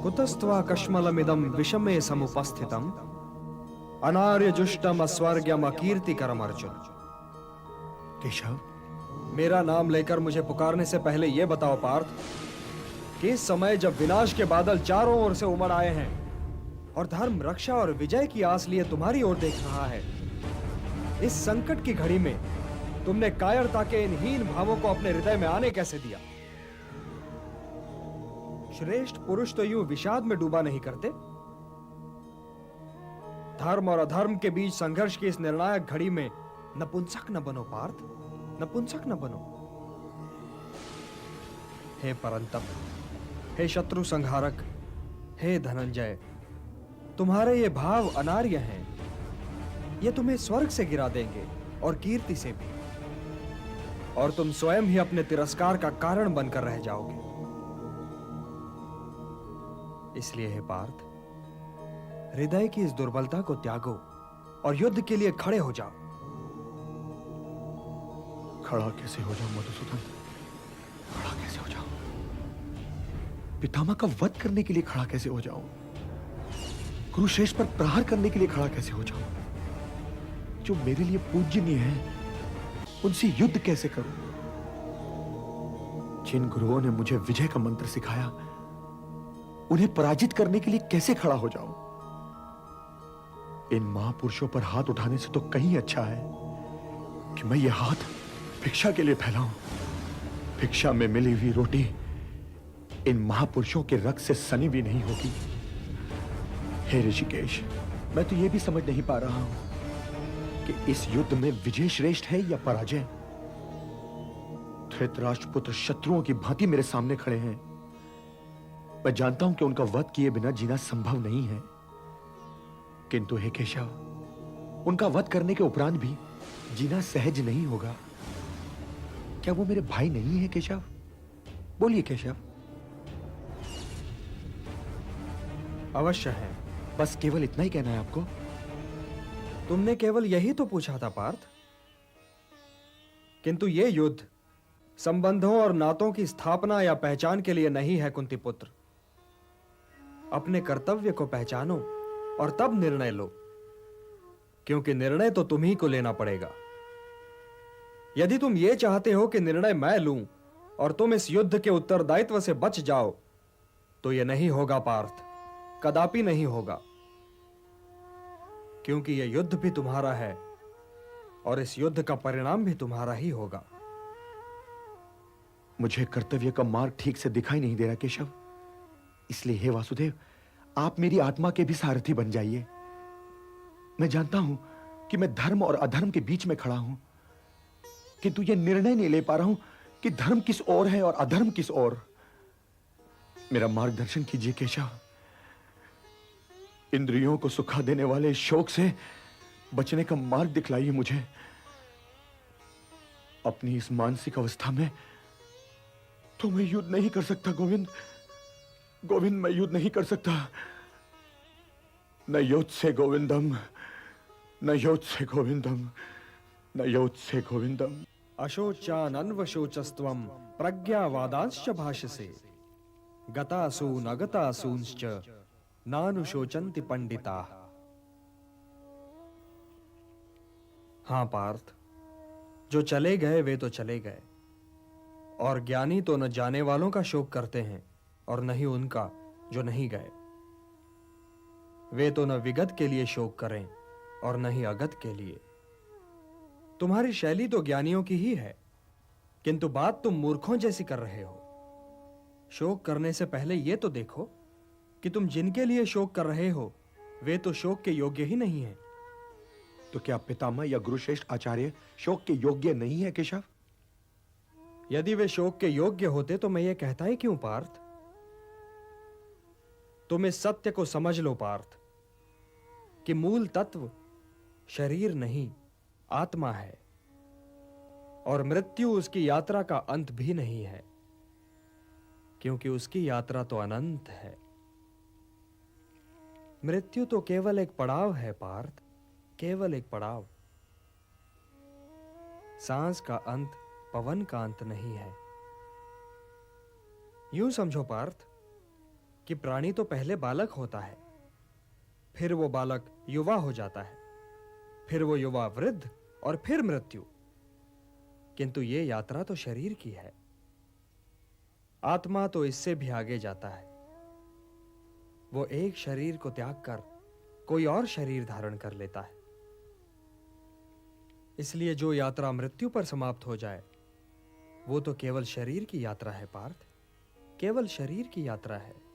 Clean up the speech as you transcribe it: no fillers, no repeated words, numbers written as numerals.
कुतस्त्वा कश्मलमिदं विषमे समुपस्थितम् अनार्य जुष्टम अस्वर्ग्यम अकीर्तिकरम अर्जुन। केशव, मेरा नाम लेकर मुझे पुकारने से पहले यह बताओ पार्थ कि इस समय जब विनाश के बादल चारों ओर से उमड़ आए हैं और धर्म, रक्षा और विजय की आस लिए तुम्हारी ओर देख रहा है, इस संकट की घड़ी में तुमने कायरता के इन हीन भावों को अपने हृदय में आने कैसे दिया? श्रेष्ठ पुरुष तो यूं विषाद में डूबा नहीं करते। धर्म और अधर्म के बीच संघर्ष की इस निर्णायक घड़ी में नपुंसक न बनो पार्थ, नपुंसक न बनो। हे परंतप, हे शत्रु संहारक, हे धनंजय, तुम्हारे ये भाव अनार्य हैं। ये तुम्हें स्वर्ग से गिरा देंगे और कीर्ति से भी, और तुम स्वयं ही अपने तिरस्कार का कारण बनकर रह जाओगे। इसलिए हे पार्थ, हृदय की इस दुर्बलता को त्यागो और युद्ध के लिए खड़े हो जाओ। खड़ा कैसे हो जाऊं मधुसूदन? खड़ा कैसे हो जाऊं? पितामह का वध करने के लिए खड़ा कैसे हो जाऊं? कुरुश्रेष्ठ पर प्रहार करने के लिए खड़ा कैसे हो जाऊं? जो मेरे लिए पूजनीय है उनसे युद्ध कैसे करूं? जिन गुरुओं ने मुझे विजय का मंत्र सिखाया उन्हें पराजित करने के लिए कैसे खड़ा हो जाऊं? इन महापुरुषों पर हाथ उठाने से तो कहीं अच्छा है कि मैं ये हाथ भिक्षा के लिए फैलाऊं। भिक्षा में मिली हुई रोटी इन महापुरुषों के रक्त से सनी भी नहीं होगी। हे ऋषिकेश, मैं तो यह भी समझ नहीं पा रहा हूं कि इस युद्ध में विजय श्रेष्ठ है या पराजय। धृतराष्ट्रपुत्र शत्रुओं की भांति मेरे सामने खड़े हैं। मैं जानता हूं कि उनका वध किए बिना जीना संभव नहीं है, किंतु हे केशव, उनका वध करने के उपरांत भी जीना सहज नहीं होगा। क्या वो मेरे भाई नहीं है केशव? बोलिए केशव। अवश्य है। बस केवल इतना ही कहना है आपको? तुमने केवल यही तो पूछा था पार्थ। किंतु यह युद्ध संबंधों और नातों की स्थापना या पहचान के लिए नहीं है कुंती पुत्र। अपने कर्तव्य को पहचानो और तब निर्णय लो, क्योंकि निर्णय तो तुम ही को लेना पड़ेगा। यदि तुम ये चाहते हो कि निर्णय मैं लूं और तुम इस युद्ध के उत्तरदायित्व से बच जाओ, तो यह नहीं होगा पार्थ, कदापि नहीं होगा। क्योंकि यह युद्ध भी तुम्हारा है और इस युद्ध का परिणाम भी तुम्हारा ही होगा। मुझे कर्तव्य का मार्ग ठीक से दिखाई नहीं दे रहा केशव, इसलिए हे वासुदेव, आप मेरी आत्मा के भी सारथी बन जाइए। मैं जानता हूं कि मैं धर्म और अधर्म के बीच में खड़ा हूं, किंतु यह निर्णय नहीं ले पा रहा हूं कि धर्म किस ओर है और अधर्म किस ओर। मेरा मार्गदर्शन कीजिए केशव। इंद्रियों को सुखा देने वाले शोक से बचने का मार्ग दिखलाइए मुझे। अपनी इस मानसिक अवस्था में तो मैं युद्ध नहीं कर सकता गोविंद। गोविंद, मैं युद्ध नहीं कर सकता। न युद्ध से गोविंदम, न युद्ध से गोविंदम, न युद्ध से गोविंदम। अशोचान अन्वशोचस्त्वम प्रज्ञावादांश्च भाषसे गतासून अगतासूंश्च नानुशोचन्ति पंडिताः। हां पार्थ, जो चले गए वे तो चले गए, और ज्ञानी तो न जाने वालों का शोक करते हैं और न ही उनका जो नहीं गए। वे तो न विगत के लिए शोक करें और न ही अगत के लिए। तुम्हारी शैली तो ज्ञानियों की ही है, किंतु बात तुम मूर्खों जैसी कर रहे हो। शोक करने से पहले यह तो देखो कि तुम जिनके लिए शोक कर रहे हो वे तो शोक के योग्य ही नहीं हैं। तो क्या पितामह या गुरुश्रेष्ठ आचार्य शोक के योग्य नहीं है केशव? यदि वे शोक के योग्य होते तो मैं ये कहता ही क्यों पार्थ। तुम इस सत्य को समझ लो पार्थ कि मूल तत्व शरीर नहीं आत्मा है, और मृत्यु उसकी यात्रा का अंत भी नहीं है, क्योंकि उसकी यात्रा तो अनंत है। मृत्यु तो केवल एक पड़ाव है पार्थ, केवल एक पड़ाव। सांस का अंत पवन का अंत नहीं है। यूं समझो पार्थ कि प्राणी तो पहले बालक होता है, फिर वो बालक युवा हो जाता है, फिर वो युवा वृद्ध और फिर मृत्यु। किंतु ये यात्रा तो शरीर की है। आत्मा तो इससे भी आगे जाता है। वो एक शरीर को त्याग कर कोई और शरीर धारण कर लेता है। इसलिए जो यात्रा मृत्यु पर समाप्त हो जाए वो तो केवल शरीर की यात्रा है पार्थ, केवल शरीर की यात्रा है।